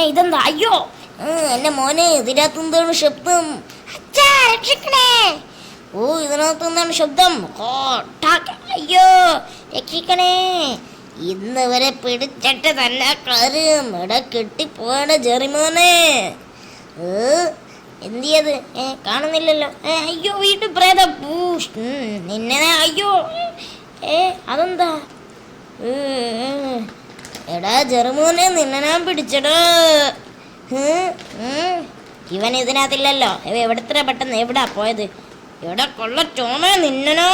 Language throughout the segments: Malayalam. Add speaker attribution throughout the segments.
Speaker 1: ഇതെന്താ? അയ്യോ എന്റെ മോനെ, ഇതിനകത്ത് എന്താണ് ശബ്ദം? രക്ഷിക്കണേ! ഓ, ഇതിനകത്ത് എന്താണ് ശബ്ദം? അയ്യോ രക്ഷിക്കണേ! ഇന്ന് വരെ പിടിച്ചിട്ട് നല്ല കാര്യം. ഇവിടെ കെട്ടിപ്പോണ ജെറിമോനെ. എന്തിയത്? കാണുന്നില്ലല്ലോ. അയ്യോ, വീട്ടു പ്രേതം. നിന്നെ അയ്യോ. അതെന്താ? എടാ ജെറിമോനെ, നിന്നെ ഞാൻ പിടിച്ചടാ. ഇവൻ ഇതിനകത്തില്ലല്ലോ. എവിടത്ര പെട്ടെന്ന് എവിടാ പോയത്? എവിടെ കൊള്ള ചോമ നിന്നോ?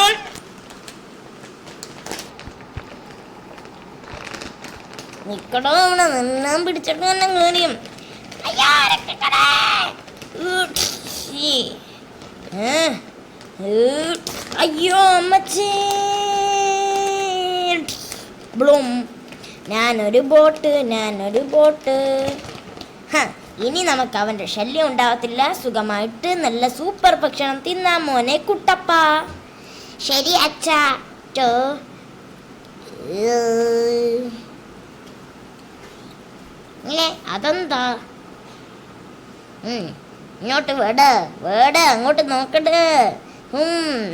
Speaker 1: നിക്കടോ, അവിടെ നിന്നാൻ പിടിച്ചിട്ട് തന്നെ കാര്യം. അയ്യോ അമ്മച്ചി. ബ്ലൂം. ഞാനൊരു ബോട്ട്. ഇനി നമുക്ക് അവൻ്റെ ശല്യം ഉണ്ടാവത്തില്ല. സുഖമായിട്ട് നല്ല സൂപ്പർ ഭക്ഷണം തിന്നാൻ മോനെ കുട്ടപ്പ. ശരി അച്ഛാ. അതെന്താ? ഇങ്ങോട്ട് വേട അങ്ങോട്ട് നോക്കട്ടെ.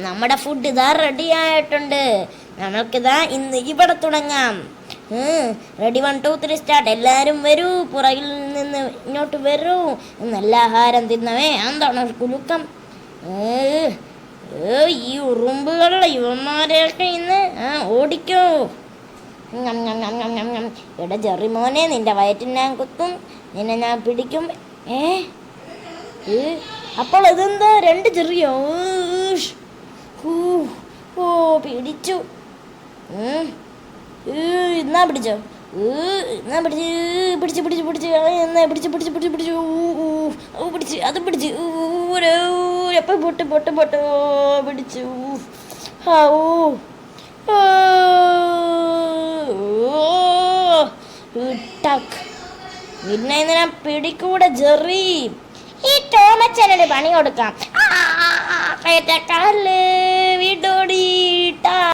Speaker 1: നമ്മുടെ ഫുഡ് ഇതാ റെഡി ആയിട്ടുണ്ട്. നമ്മൾക്കിതാ ഇന്ന് ഇവിടെ തുടങ്ങാം. Ready 1 2 3 start. എല്ലാവരും വരൂ, പുറകിൽ നിന്ന് ഇങ്ങോട്ട് വരൂ. നല്ല ആഹാരം തിന്നവേ. എന്താണ് കുലുക്കം? ഈ ഉറുമ്പുകളുടെ ഇവന്മാരെയൊക്കെ ഇന്ന് ഓടിക്കോ. എടാ ജെറിമോനെ, നിന്റെ വയറ്റിൽ ഞാൻ കുത്തും, നിന്നെ ഞാൻ പിടിക്കും. അപ്പോൾ ഇതെന്താ? 2 ചെറിയോ? പിടിച്ചു. എന്നാ പിടിച്ചോ? എപ്പോ പൊട്ട് പിടിച്ചു. പിന്നെ ഇതിനെ പിടിക്കൂടെ ജെറി. ഈ ടോമച്ചനൊരു പണി കൊടുക്കാം. വീട്ടോടി